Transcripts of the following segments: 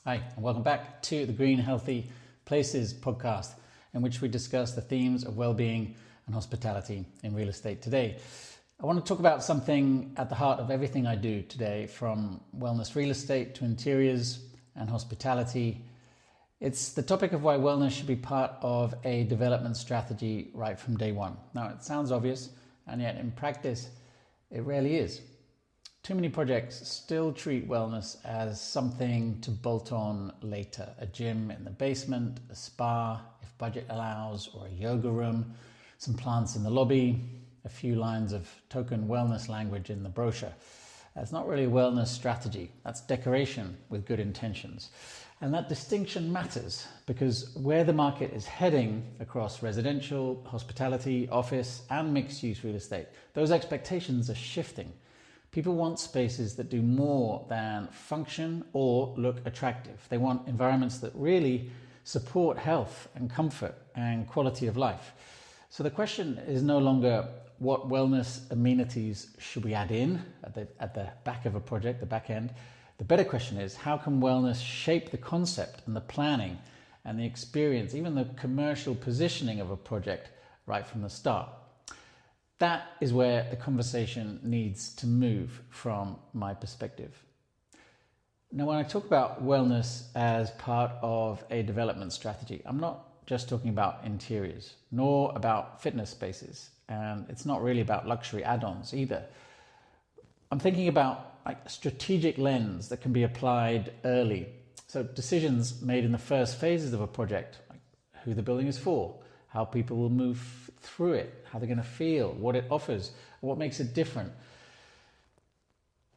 Hi, and welcome back to the Green Healthy Places podcast, in which we discuss the themes of well-being and hospitality in real estate today. I want to talk about something at the heart of everything I do today, from wellness real estate to interiors and hospitality. It's the topic of why wellness should be part of a development strategy right from day one. Now, it sounds obvious, and yet in practice, it rarely is. Too many projects still treat wellness as something to bolt on later. A gym in the basement, a spa, if budget allows, or a yoga room, some plants in the lobby, a few lines of token wellness language in the brochure. That's not really a wellness strategy. That's decoration with good intentions. And that distinction matters because where the market is heading across residential, hospitality, office, and mixed-use real estate, those expectations are shifting. People want spaces that do more than function or look attractive. They want environments that really support health and comfort and quality of life. So the question is no longer what wellness amenities should we add in at the back of a project, the back end. The better question is, how can wellness shape the concept and the planning and the experience, even the commercial positioning of a project right from the start? That is where the conversation needs to move from my perspective. Now, when I talk about wellness as part of a development strategy, I'm not just talking about interiors, nor about fitness spaces, and it's not really about luxury add-ons either. I'm thinking about a strategic lens that can be applied early. So decisions made in the first phases of a project, like who the building is for, how people will move through it, how they're going to feel, what it offers, what makes it different.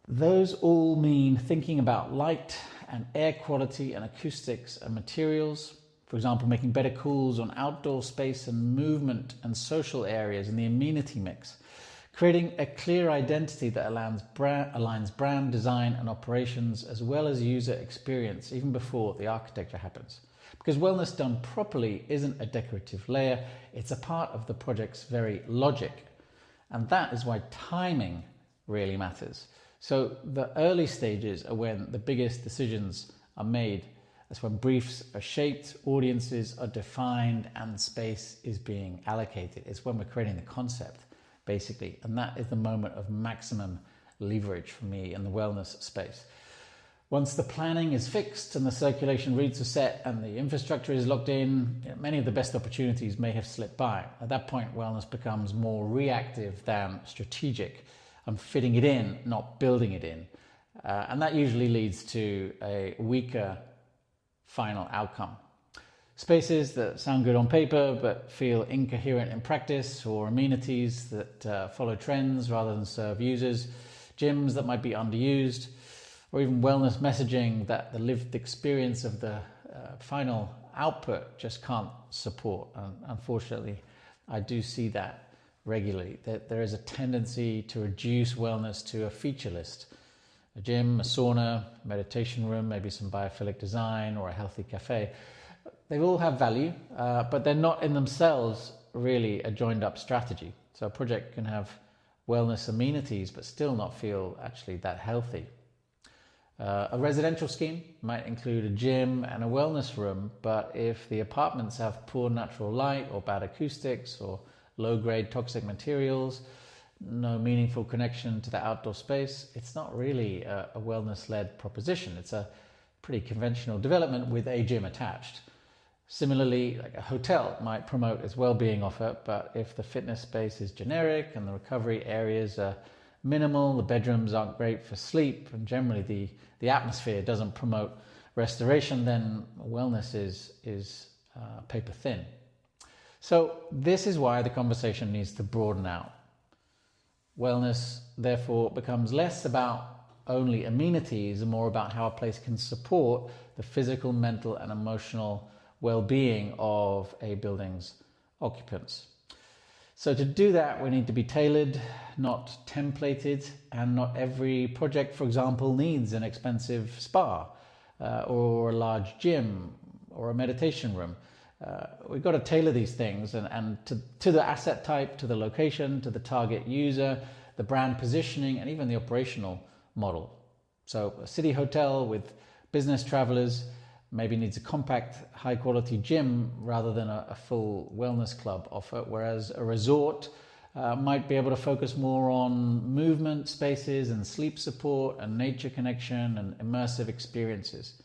Those all mean thinking about light and air quality and acoustics and materials. For example, making better calls on outdoor space and movement and social areas in the amenity mix. Creating a clear identity that aligns brand, design and operations as well as user experience even before the architecture happens. Because wellness done properly isn't a decorative layer, it's a part of the project's very logic. And that is why timing really matters. So the early stages are when the biggest decisions are made. That's when briefs are shaped, audiences are defined, and space is being allocated. It's when we're creating the concept, basically. And that is the moment of maximum leverage for me in the wellness space. Once the planning is fixed and the circulation routes are set and the infrastructure is locked in, many of the best opportunities may have slipped by. At that point, wellness becomes more reactive than strategic. I'm fitting it in, not building it in. And that usually leads to a weaker final outcome. Spaces that sound good on paper but feel incoherent in practice, or amenities that follow trends rather than serve users, gyms that might be underused, or even wellness messaging that the lived experience of the final output just can't support. And unfortunately, I do see that regularly. There is a tendency to reduce wellness to a feature list. A gym, a sauna, meditation room, maybe some biophilic design or a healthy cafe. They all have value, but they're not in themselves really a joined up strategy. So a project can have wellness amenities but still not feel actually that healthy. A residential scheme might include a gym and a wellness room, but if the apartments have poor natural light or bad acoustics or low-grade toxic materials, no meaningful connection to the outdoor space, it's not really a wellness-led proposition. It's a pretty conventional development with a gym attached. Similarly, like a hotel might promote its well-being offer, but if the fitness space is generic and the recovery areas are minimal, the bedrooms aren't great for sleep, and generally the atmosphere doesn't promote restoration, then wellness is paper thin. So this is why the conversation needs to broaden out. Wellness, therefore, becomes less about only amenities and more about how a place can support the physical, mental, and emotional well-being of a building's occupants. So to do that, we need to be tailored, not templated, and not every project, for example, needs an expensive spa or a large gym or a meditation room. We've got to tailor these things and to the asset type, to the location, to the target user, the brand positioning, and even the operational model. So a city hotel with business travelers maybe needs a compact, high-quality gym rather than a full wellness club offer, whereas a resort might be able to focus more on movement spaces and sleep support and nature connection and immersive experiences.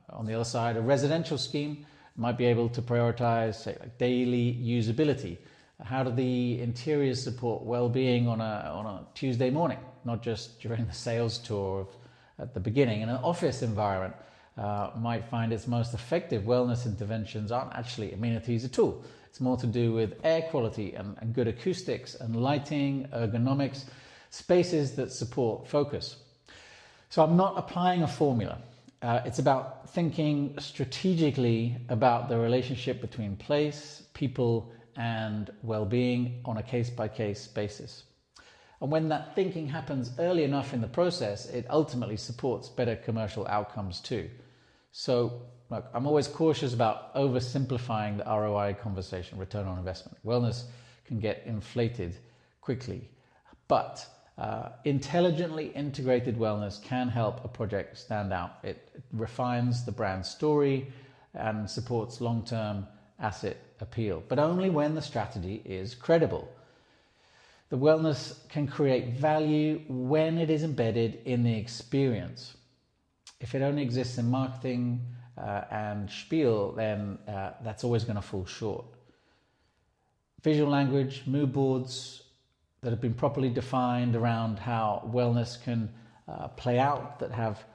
On the other side, a residential scheme might be able to prioritize, say, like daily usability. How do the interiors support well-being on a Tuesday morning, not just during the sales tour at the beginning? In an office environment, might find its most effective wellness interventions aren't actually amenities at all. It's more to do with air quality and good acoustics and lighting, ergonomics, spaces that support focus. So I'm not applying a formula. It's about thinking strategically about the relationship between place, people, and well-being on a case-by-case basis. And when that thinking happens early enough in the process, it ultimately supports better commercial outcomes too. So look, I'm always cautious about oversimplifying the ROI conversation, return on investment. Wellness can get inflated quickly, but intelligently integrated wellness can help a project stand out. It refines the brand story and supports long-term asset appeal, but only when the strategy is credible. The wellness can create value when it is embedded in the experience. If it only exists in marketing and spiel, then that's always going to fall short. Visual language, mood boards that have been properly defined around how wellness can play out, that have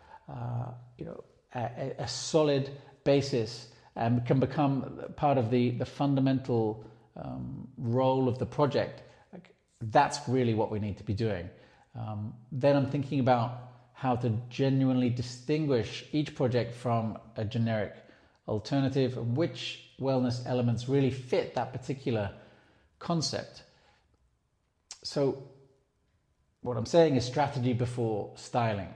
a solid basis and can become part of the fundamental role of the project. That's really what we need to be doing. Then I'm thinking about how to genuinely distinguish each project from a generic alternative, and which wellness elements really fit that particular concept. So what I'm saying is strategy before styling.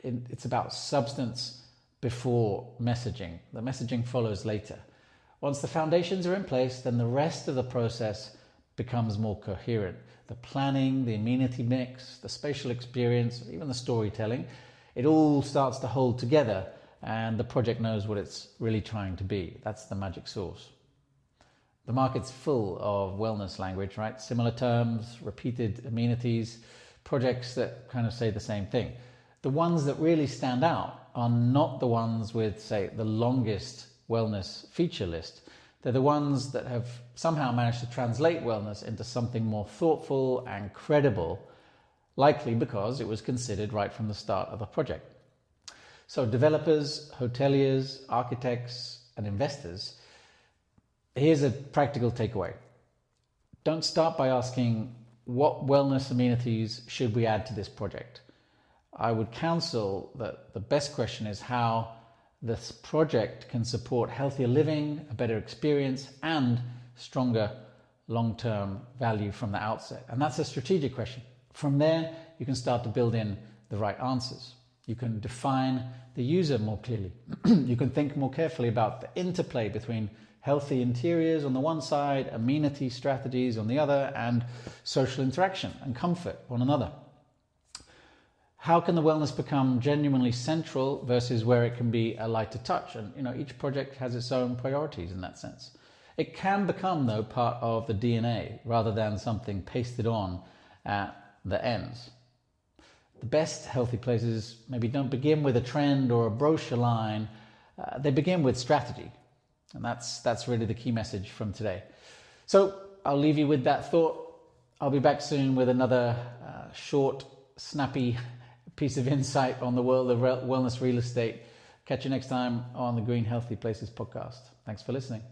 It's about substance before messaging. The messaging follows later. Once the foundations are in place, then the rest of the process becomes more coherent. The planning, the amenity mix, the spatial experience, even the storytelling, it all starts to hold together, and the project knows what it's really trying to be. That's the magic sauce. The market's full of wellness language, right? Similar terms, repeated amenities, projects that kind of say the same thing. The ones that really stand out are not the ones with, say, the longest wellness feature list. They're the ones that have somehow managed to translate wellness into something more thoughtful and credible, likely because it was considered right from the start of the project. So developers, hoteliers, architects, and investors, here's a practical takeaway. Don't start by asking, what wellness amenities should we add to this project? I would counsel that the best question is how this project can support healthier living, a better experience, and stronger long-term value from the outset. And that's a strategic question. From there, you can start to build in the right answers. You can define the user more clearly. You can think more carefully about the interplay between healthy interiors on the one side, amenity strategies on the other, and social interaction and comfort on another. How can the wellness become genuinely central versus where it can be a lighter touch? And each project has its own priorities in that sense. It can become, though, part of the DNA rather than something pasted on at the ends. The best healthy places maybe don't begin with a trend or a brochure line. They begin with strategy. And that's really the key message from today. So I'll leave you with that thought. I'll be back soon with another short, snappy piece of insight on the world of wellness real estate. Catch you next time on the Green Healthy Places podcast. Thanks for listening.